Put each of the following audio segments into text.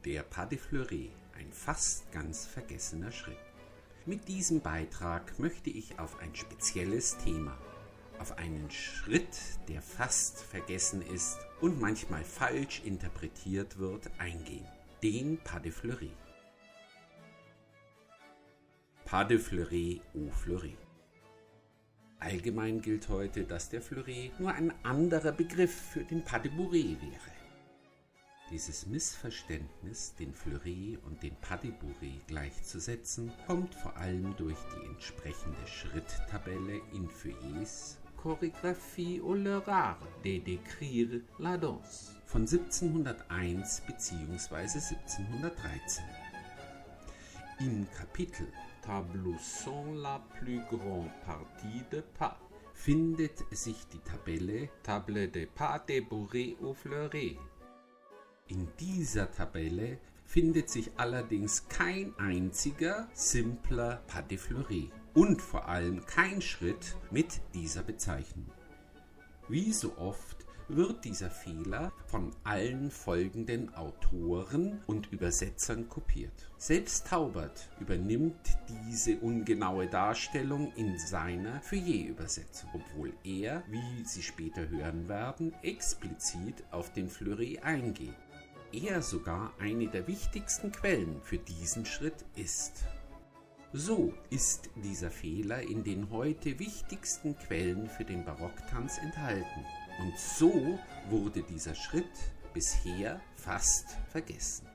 Der Pas de Fleuret, ein fast ganz vergessener Schritt. Mit diesem Beitrag möchte ich auf ein spezielles Thema, auf einen Schritt, der fast vergessen ist und manchmal falsch interpretiert wird, eingehen. Den Pas de Fleuret. Pas de Fleuret au Fleuret. Allgemein gilt heute, dass der Fleuret nur ein anderer Begriff für den Pas de Bourrée wäre. Dieses Missverständnis, den Fleuret und den Pas de Bourrée gleichzusetzen, kommt vor allem durch die entsprechende Schritttabelle in Feuillets Chorégraphie ou leur art de décrire la danse von 1701 bzw. 1713. Im Kapitel Tableau sans la plus grande partie de pas findet sich die Tabelle Table de Pas de Bourrée au Fleuret. In dieser Tabelle findet sich allerdings kein einziger simpler Pas de Fleuret und vor allem kein Schritt mit dieser Bezeichnung. Wie so oft wird dieser Fehler von allen folgenden Autoren und Übersetzern kopiert. Selbst Taubert übernimmt diese ungenaue Darstellung in seiner Feuillet-Übersetzung, obwohl er, wie Sie später hören werden, explizit auf den Fleuret eingeht. Er sogar eine der wichtigsten Quellen für diesen Schritt ist. So ist dieser Fehler in den heute wichtigsten Quellen für den Barocktanz enthalten. Und so wurde dieser Schritt bisher fast vergessen.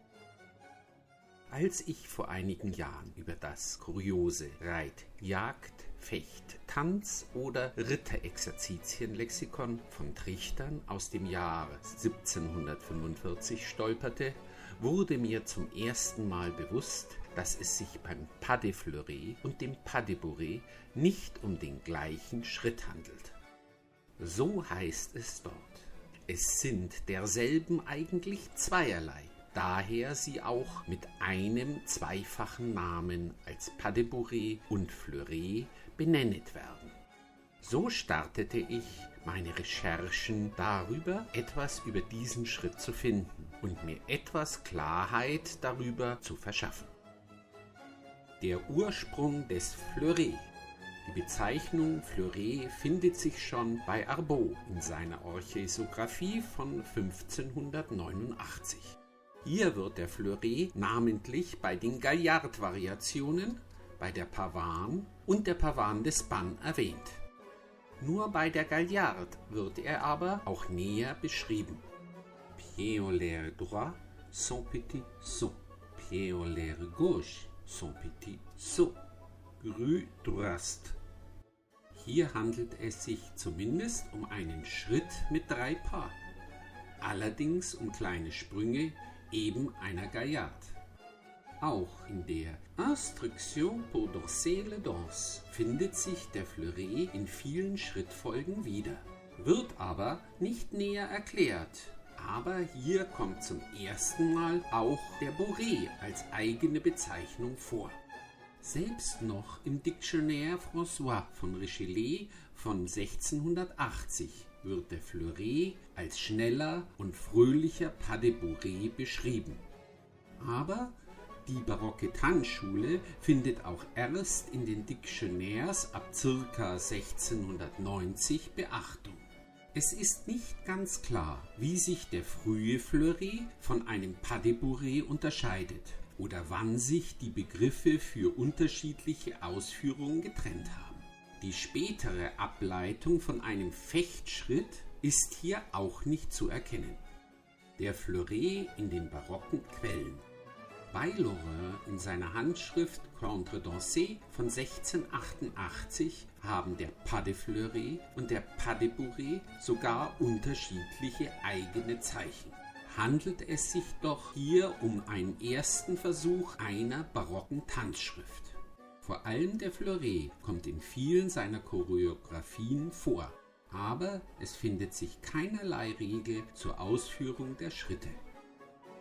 Als ich vor einigen Jahren über das kuriose Reit-, Jagd-, Fecht-, Tanz- oder Ritterexerzitien-Lexikon von Trichtern aus dem Jahre 1745 stolperte, wurde mir zum ersten Mal bewusst, dass es sich beim Pas de Fleuret und dem Pas de Bourrée nicht um den gleichen Schritt handelt. So heißt es dort. Es sind derselben eigentlich zweierlei, daher sie auch mit einem zweifachen Namen als Pas de Bourrée und Fleuret benennt werden. So startete ich meine Recherchen darüber, etwas über diesen Schritt zu finden und mir etwas Klarheit darüber zu verschaffen. Der Ursprung des Fleuret. Die Bezeichnung Fleuret findet sich schon bei Arbot in seiner Orchesographie von 1589. Hier wird der Fleuret namentlich bei den Gaillard-Variationen, bei der Pavane und der Pavane d'Espagne erwähnt. Nur bei der Gaillard wird er aber auch näher beschrieben. Pied en l'air droit, son petit saut. Pied en l'air gauche, son petit saut. Rue Droist. Hier handelt es sich zumindest um einen Schritt mit 3 Pas, allerdings um kleine Sprünge eben einer Gaillard. Auch in der Instruction pour danser la danse findet sich der Fleuret in vielen Schrittfolgen wieder, wird aber nicht näher erklärt. Aber hier kommt zum ersten Mal auch der Bourrée als eigene Bezeichnung vor. Selbst noch im Dictionnaire François von Richelieu von 1680 wird der Fleuret als schneller und fröhlicher Pas de Bourrée beschrieben. Aber die barocke Tanzschule findet auch erst in den Dictionnaires ab ca. 1690 Beachtung. Es ist nicht ganz klar, wie sich der frühe Fleuret von einem Pas de Bourrée unterscheidet oder wann sich die Begriffe für unterschiedliche Ausführungen getrennt haben. Die spätere Ableitung von einem Fechtschritt ist hier auch nicht zu erkennen. Der Fleuret in den barocken Quellen. Bei Laurin in seiner Handschrift Contre-Danser von 1688 haben der Pas de Fleuret und der Pas de Bourrée sogar unterschiedliche eigene Zeichen. Handelt es sich doch hier um einen ersten Versuch einer barocken Tanzschrift. Vor allem der Fleuret kommt in vielen seiner Choreografien vor, aber es findet sich keinerlei Regel zur Ausführung der Schritte.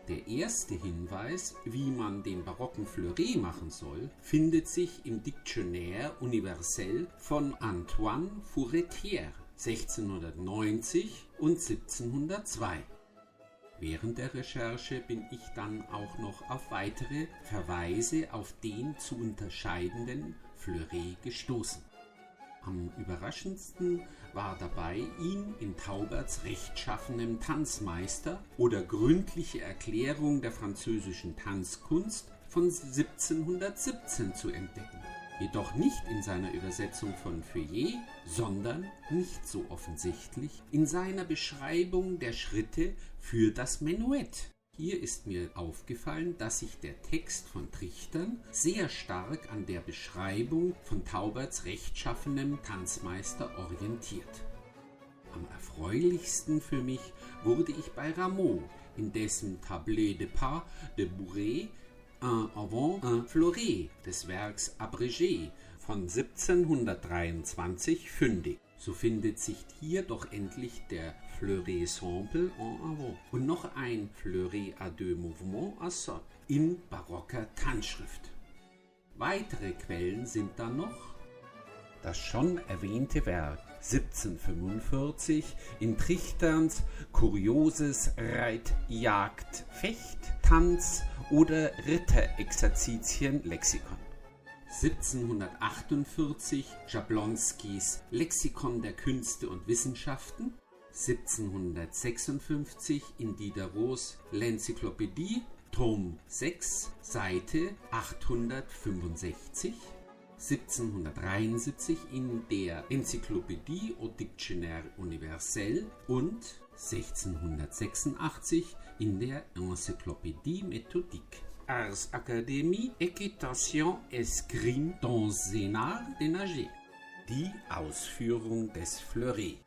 Der erste Hinweis, wie man den barocken Fleuret machen soll, findet sich im Dictionnaire universel von Antoine Furetière 1690 und 1702. Während der Recherche bin ich dann auch noch auf weitere Verweise auf den zu unterscheidenden Fleuret gestoßen. Am überraschendsten war dabei, ihn in Tauberts rechtschaffenem Tanzmeister oder gründliche Erklärung der französischen Tanzkunst von 1717 zu entdecken. Jedoch nicht in seiner Übersetzung von Feuillet, sondern, nicht so offensichtlich, in seiner Beschreibung der Schritte für das Menuett. Hier ist mir aufgefallen, dass sich der Text von Trichtern sehr stark an der Beschreibung von Tauberts rechtschaffenem Tanzmeister orientiert. Am erfreulichsten für mich wurde ich bei Rameau, in dessen Tableau de Pas de Bourret un avant un Fleuret des Werks Abrégé von 1723 fündig. So findet sich hier doch endlich der Fleuret simple en avant und noch ein Fleuret à deux mouvements à sol in barocker Tanzschrift. Weitere Quellen sind dann noch das schon erwähnte Werk 1745 in Trichterns Kurioses Reit-, Jagd-, Fecht-, Tanz- oder Ritterexerzitien-Lexikon. 1748 Jablonskis Lexikon der Künste und Wissenschaften, 1756 in Diderots L'Encyclopédie, Tom 6, Seite 865, 1773 in der Encyclopédie au Dictionnaire universel und 1686 in der Encyclopédie méthodique. Ars Académie, Équitation, Escrime dans un art de nager. Die Ausführung des Fleuret.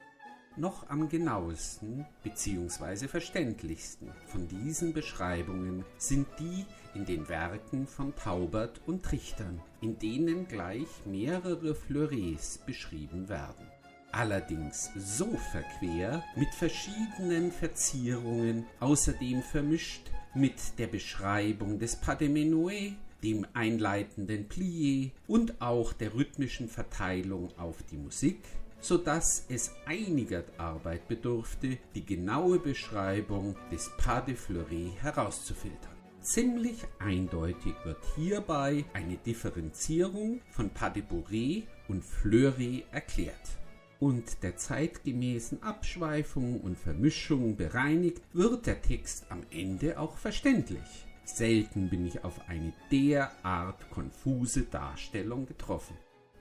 Noch am genauesten bzw. verständlichsten von diesen Beschreibungen sind die in den Werken von Taubert und Trichtern, in denen gleich mehrere Fleurets beschrieben werden. Allerdings so verquer, mit verschiedenen Verzierungen, außerdem vermischt mit der Beschreibung des Pas de Menuet, dem einleitenden Plié und auch der rhythmischen Verteilung auf die Musik, sodass es einiger Arbeit bedurfte, die genaue Beschreibung des Pas de Fleuret herauszufiltern. Ziemlich eindeutig wird hierbei eine Differenzierung von Pas de Bourret und Fleuret erklärt und der zeitgemäßen Abschweifung und Vermischung bereinigt, wird der Text am Ende auch verständlich. Selten bin ich auf eine derart konfuse Darstellung getroffen.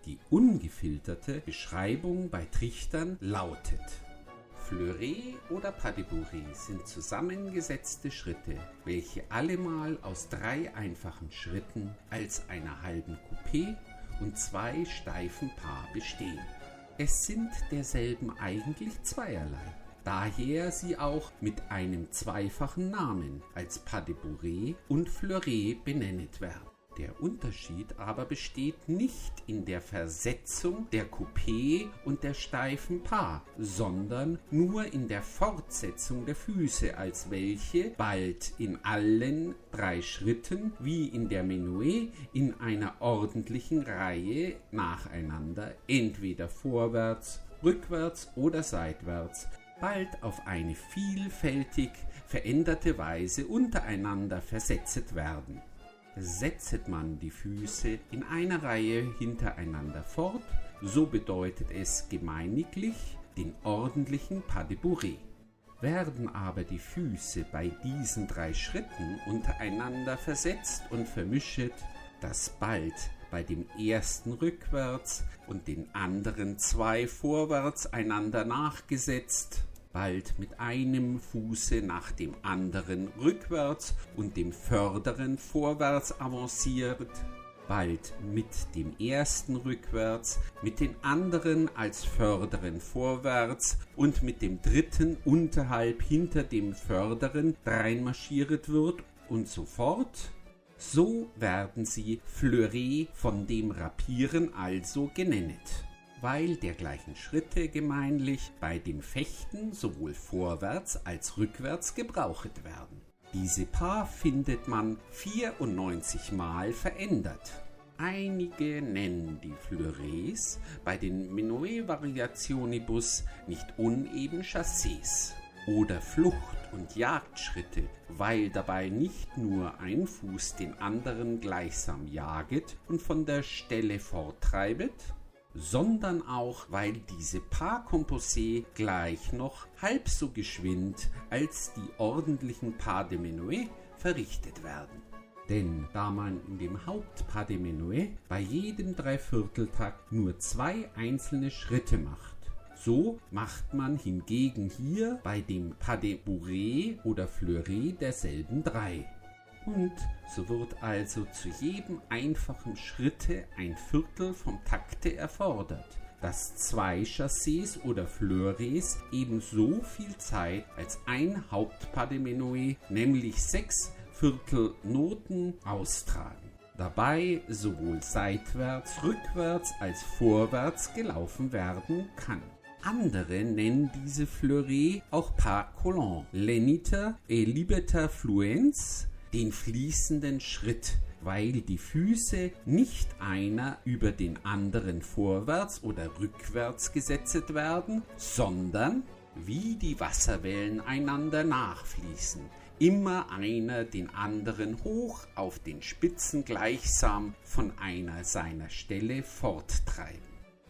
Die ungefilterte Beschreibung bei Trichtern lautet: Fleuret oder Pas de Bourret sind zusammengesetzte Schritte, welche allemal aus 3 einfachen Schritten als einer halben Coupé und 2 steifen Pas bestehen. Es sind derselben eigentlich zweierlei, daher sie auch mit einem zweifachen Namen als Pas de Bourret und Fleuret benennet werden. Der Unterschied aber besteht nicht in der Versetzung der Coupé und der steifen Pas, sondern nur in der Fortsetzung der Füße, als welche bald in allen 3 Schritten, wie in der Menuett, in einer ordentlichen Reihe nacheinander, entweder vorwärts, rückwärts oder seitwärts, bald auf eine vielfältig veränderte Weise untereinander versetzt werden. Setzet man die Füße in einer Reihe hintereinander fort, so bedeutet es gemeiniglich den ordentlichen Pas de Bourret. Werden aber die Füße bei diesen 3 Schritten untereinander versetzt und vermischet, dass bald bei dem ersten rückwärts und den anderen 2 vorwärts einander nachgesetzt, bald mit einem Fuße nach dem anderen rückwärts und dem vorderen vorwärts avanciert, bald mit dem ersten rückwärts, mit den anderen als vorderen vorwärts und mit dem dritten unterhalb hinter dem vorderen dreinmarschiert wird und so fort. So werden sie Fleuret von dem Rapieren also genennet, weil dergleichen Schritte gemeinlich bei dem Fechten sowohl vorwärts als rückwärts gebraucht werden. Diese Pas findet man 94 Mal verändert. Einige nennen die Fleurets bei den Menuett-Variationibus nicht uneben Chassés oder Flucht- und Jagdschritte, weil dabei nicht nur ein Fuß den anderen gleichsam jaget und von der Stelle forttreibet, sondern auch, weil diese Pas composés gleich noch halb so geschwind als die ordentlichen Pas de Menuet verrichtet werden. Denn da man in dem Hauptpas de Menuet bei jedem Dreivierteltakt nur 2 einzelne Schritte macht, so macht man hingegen hier bei dem Pas de Bourrée oder Fleuret derselben 3. Und so wird also zu jedem einfachen Schritte ein Viertel vom Takte erfordert, dass 2 Chassés oder Fleurets ebenso viel Zeit als ein Hauptpas de Menuet, nämlich 6 Viertelnoten, austragen. Dabei sowohl seitwärts, rückwärts als vorwärts gelaufen werden kann. Andere nennen diese Fleurets auch Pas collants, leniter et libeta fluens, den fließenden Schritt, weil die Füße nicht einer über den anderen vorwärts oder rückwärts gesetzt werden, sondern wie die Wasserwellen einander nachfließen, immer einer den anderen hoch auf den Spitzen gleichsam von einer seiner Stelle forttreiben.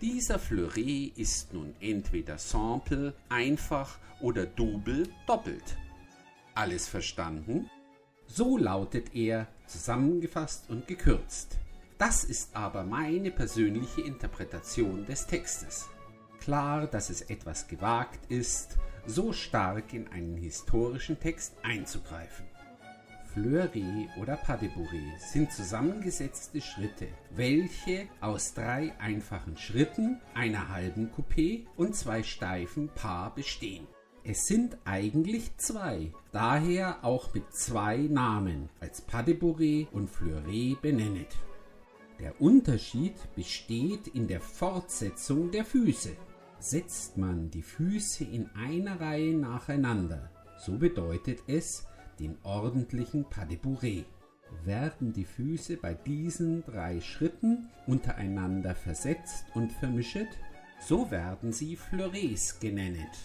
Dieser Fleuret ist nun entweder simple, einfach oder double, doppelt. Alles verstanden? So lautet er, zusammengefasst und gekürzt. Das ist aber meine persönliche Interpretation des Textes. Klar, dass es etwas gewagt ist, so stark in einen historischen Text einzugreifen. Fleuret oder Pas de Bourrée sind zusammengesetzte Schritte, welche aus 3 einfachen Schritten, einer halben Coupé und 2 steifen Pas bestehen. Es sind eigentlich 2, daher auch mit 2 Namen als Pas de Bourrée und Fleuret benennet. Der Unterschied besteht in der Fortsetzung der Füße. Setzt man die Füße in einer Reihe nacheinander, so bedeutet es den ordentlichen Pas de Bourrée. Werden die Füße bei diesen 3 Schritten untereinander versetzt und vermischet, so werden sie Fleurets genannt.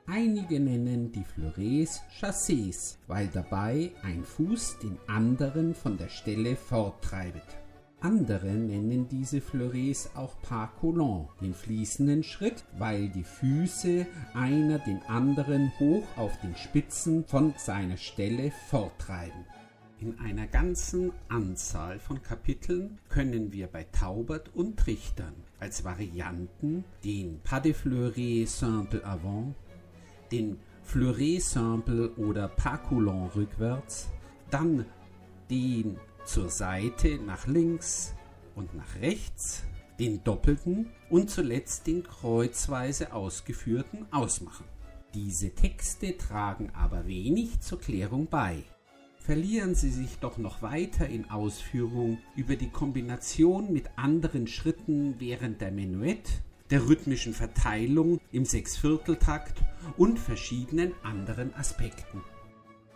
Einige nennen die Fleurets Chassés, weil dabei ein Fuß den anderen von der Stelle forttreibet. Andere nennen diese Fleurets auch Pas collants, den fließenden Schritt, weil die Füße einer den anderen hoch auf den Spitzen von seiner Stelle forttreiben. In einer ganzen Anzahl von Kapiteln können wir bei Taubert und Trichtern als Varianten den Pas de Fleuret simple avant, den Fleuret simple oder Pas collant rückwärts, dann den zur Seite nach links und nach rechts, den doppelten und zuletzt den kreuzweise ausgeführten ausmachen. Diese Texte tragen aber wenig zur Klärung bei. Verlieren Sie sich doch noch weiter in Ausführung über die Kombination mit anderen Schritten während der Menuett, der rhythmischen Verteilung im Sechsvierteltakt und verschiedenen anderen Aspekten.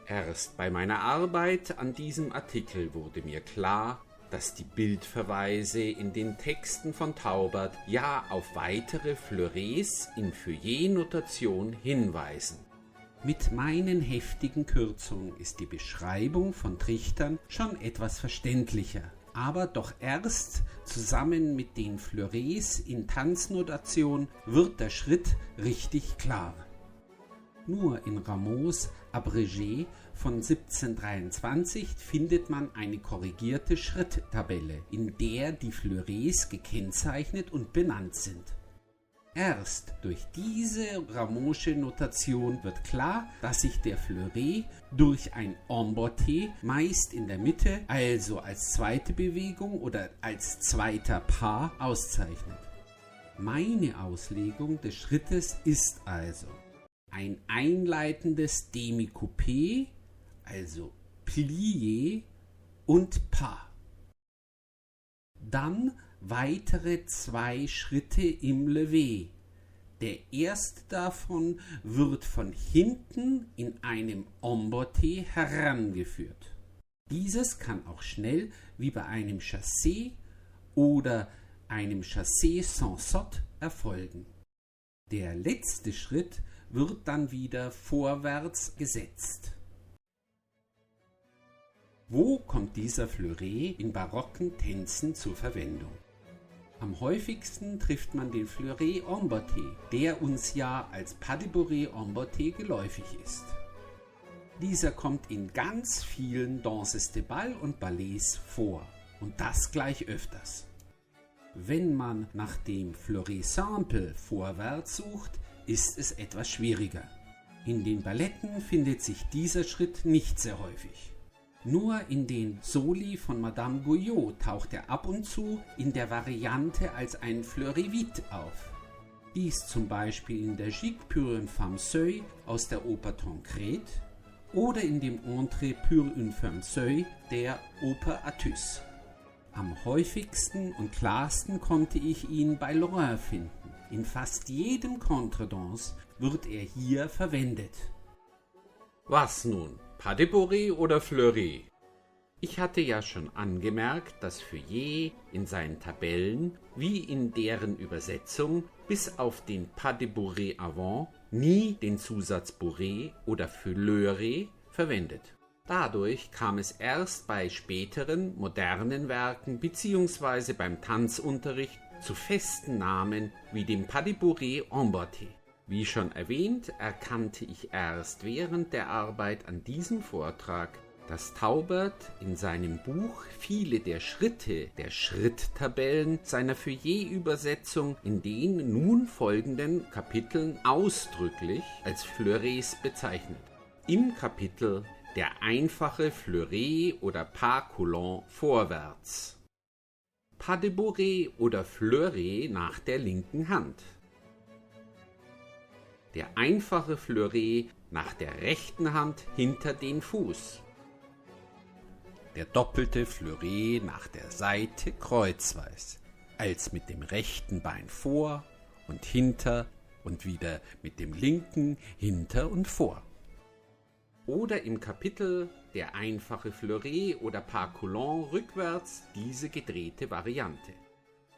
Erst bei meiner Arbeit an diesem Artikel wurde mir klar, dass die Bildverweise in den Texten von Taubert ja auf weitere Fleurets in Feuillet-Notation hinweisen. Mit meinen heftigen Kürzungen ist die Beschreibung von Trichtern schon etwas verständlicher, aber doch erst zusammen mit den Fleurets in Tanznotation wird der Schritt richtig klar. Nur in Rameaus Abrégé von 1723 findet man eine korrigierte Schritttabelle, in der die Fleurets gekennzeichnet und benannt sind. Erst durch diese Rameausche Notation wird klar, dass sich der Fleuret durch ein emboîté meist in der Mitte, also als zweite Bewegung oder als zweiter Pas, auszeichnet. Meine Auslegung des Schrittes ist also ein einleitendes Demi-Coupé, also Plié und Pas. Dann weitere 2 Schritte im Levé. Der erste davon wird von hinten in einem emboîté herangeführt. Dieses kann auch schnell wie bei einem Chassé oder einem Chassé sans saute erfolgen. Der letzte Schritt wird dann wieder vorwärts gesetzt. Wo kommt dieser Fleuret in barocken Tänzen zur Verwendung? Am häufigsten trifft man den Fleuret emboîté, der uns ja als Pas de bourrée emboîté geläufig ist. Dieser kommt in ganz vielen Danses de Bal und Ballets vor und das gleich öfters. Wenn man nach dem Fleuret simple vorwärts sucht, ist es etwas schwieriger. In den Balletten findet sich dieser Schritt nicht sehr häufig. Nur in den Soli von Madame Gouillot taucht er ab und zu in der Variante als ein Fleuret vite auf. Dies zum Beispiel in der Gigue pour une femme seule aus der Oper Tancrède oder in dem Entrée pour une femme seule der Oper Atys. Am häufigsten und klarsten konnte ich ihn bei Lorrain finden. In fast jedem Contredanse wird er hier verwendet. Was nun? Pas de bourrée oder Fleuret? Ich hatte ja schon angemerkt, dass Feuillet in seinen Tabellen wie in deren Übersetzung bis auf den Pas de bourrée avant nie den Zusatz bourrée oder fleuret verwendet. Dadurch kam es erst bei späteren, modernen Werken bzw. beim Tanzunterricht zu festen Namen wie dem Pas de bourrée emboîté. Wie schon erwähnt, erkannte ich erst während der Arbeit an diesem Vortrag, dass Taubert in seinem Buch viele der Schritte der Schritttabellen seiner Feuillet-Übersetzung in den nun folgenden Kapiteln ausdrücklich als Fleurets bezeichnet. Im Kapitel Der einfache Fleuret oder Pas coulant vorwärts. Pas de bourrée oder Fleuret nach der linken Hand. Der einfache Fleuret nach der rechten Hand hinter den Fuß. Der doppelte Fleuret nach der Seite kreuzweis, als mit dem rechten Bein vor und hinter und wieder mit dem linken hinter und vor. Oder im Kapitel Der einfache Fleuret oder Pas coulant rückwärts diese gedrehte Variante.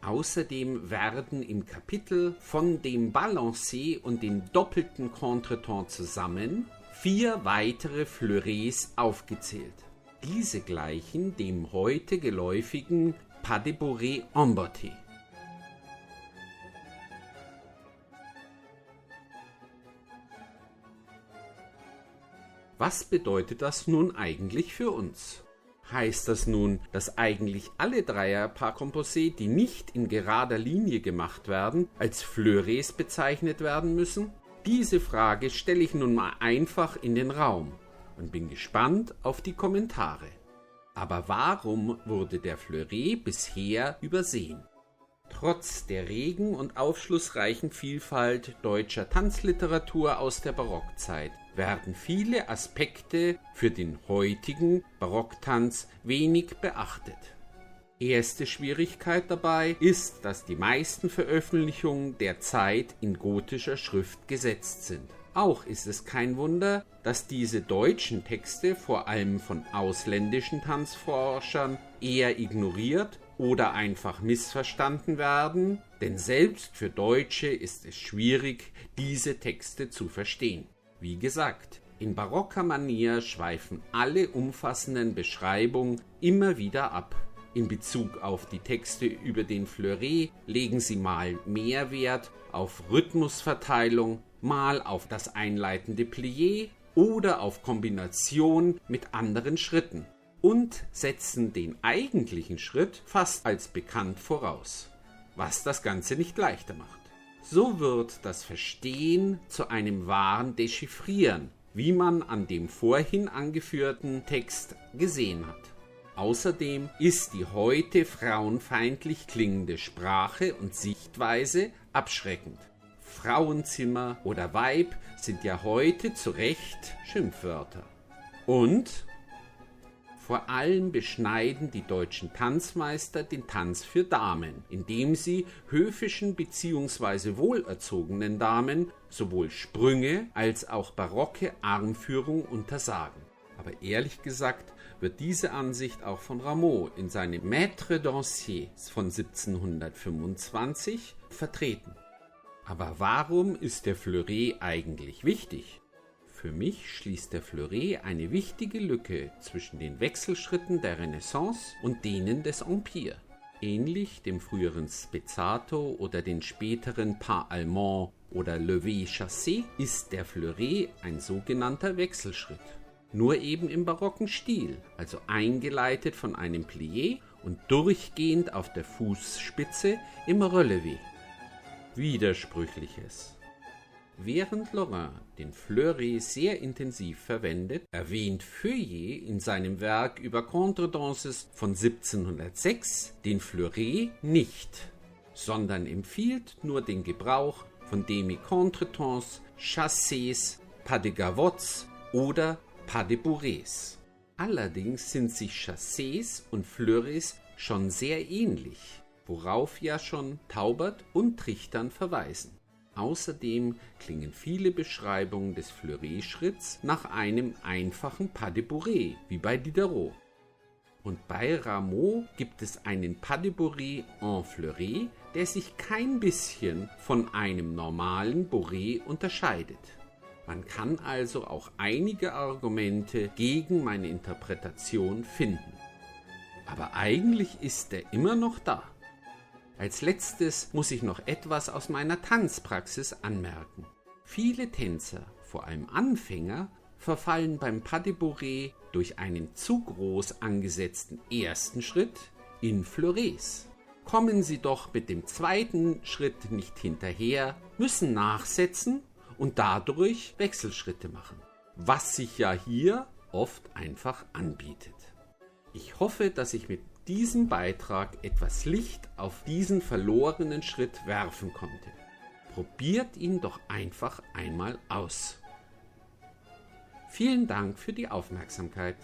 Außerdem werden im Kapitel von dem Balancé und dem doppelten Contretemps zusammen 4 weitere Fleurets aufgezählt. Diese gleichen dem heute geläufigen Pas de bourrée emboîté. Was bedeutet das nun eigentlich für uns? Heißt das nun, dass eigentlich alle Dreier-Pas composés, die nicht in gerader Linie gemacht werden, als Fleurets bezeichnet werden müssen? Diese Frage stelle ich nun mal einfach in den Raum und bin gespannt auf die Kommentare. Aber warum wurde der Fleuret bisher übersehen? Trotz der regen und aufschlussreichen Vielfalt deutscher Tanzliteratur aus der Barockzeit werden viele Aspekte für den heutigen Barocktanz wenig beachtet. Erste Schwierigkeit dabei ist, dass die meisten Veröffentlichungen der Zeit in gotischer Schrift gesetzt sind. Auch ist es kein Wunder, dass diese deutschen Texte vor allem von ausländischen Tanzforschern eher ignoriert oder einfach missverstanden werden, denn selbst für Deutsche ist es schwierig, diese Texte zu verstehen. Wie gesagt, in barocker Manier schweifen alle umfassenden Beschreibungen immer wieder ab. In Bezug auf die Texte über den Fleuret legen sie mal mehr Wert auf Rhythmusverteilung, mal auf das einleitende Plié oder auf Kombination mit anderen Schritten und setzen den eigentlichen Schritt fast als bekannt voraus, was das Ganze nicht leichter macht. So wird das Verstehen zu einem wahren Dechiffrieren, wie man an dem vorhin angeführten Text gesehen hat. Außerdem ist die heute frauenfeindlich klingende Sprache und Sichtweise abschreckend. Frauenzimmer oder Weib sind ja heute zu Recht Schimpfwörter. Und vor allem beschneiden die deutschen Tanzmeister den Tanz für Damen, indem sie höfischen bzw. wohlerzogenen Damen sowohl Sprünge als auch barocke Armführung untersagen. Aber ehrlich gesagt wird diese Ansicht auch von Rameau in seinem Maître Dancier von 1725 vertreten. Aber warum ist der Fleuret eigentlich wichtig? Für mich schließt der Fleuret eine wichtige Lücke zwischen den Wechselschritten der Renaissance und denen des Empire. Ähnlich dem früheren Spezzato oder den späteren Pas allemand oder Levé-Chassé ist der Fleuret ein sogenannter Wechselschritt. Nur eben im barocken Stil, also eingeleitet von einem Plié und durchgehend auf der Fußspitze im Relevé. Widersprüchliches. Während Laurin den Fleuret sehr intensiv verwendet, erwähnt Feuillet in seinem Werk über Contredanses von 1706 den Fleuret nicht, sondern empfiehlt nur den Gebrauch von Demi-Contretemps, Chassés, Pas de Gavottes oder Pas de Bourrées. Allerdings sind sich Chassés und Fleurets schon sehr ähnlich, worauf ja schon Taubert und Trichtern verweisen. Außerdem klingen viele Beschreibungen des Fleuret-Schritts nach einem einfachen Pas de Bourrée, wie bei Diderot. Und bei Rameau gibt es einen Pas de Bourrée en Fleuret, der sich kein bisschen von einem normalen Bourrée unterscheidet. Man kann also auch einige Argumente gegen meine Interpretation finden. Aber eigentlich ist er immer noch da. Als letztes muss ich noch etwas aus meiner Tanzpraxis anmerken. Viele Tänzer, vor allem Anfänger, verfallen beim Pas de Bourrée durch einen zu groß angesetzten ersten Schritt in Fleurets. Kommen sie doch mit dem zweiten Schritt nicht hinterher, müssen nachsetzen und dadurch Wechselschritte machen, was sich ja hier oft einfach anbietet. Ich hoffe, dass ich mit diesem Beitrag etwas Licht auf diesen verlorenen Schritt werfen konnte. Probiert ihn doch einfach einmal aus. Vielen Dank für die Aufmerksamkeit.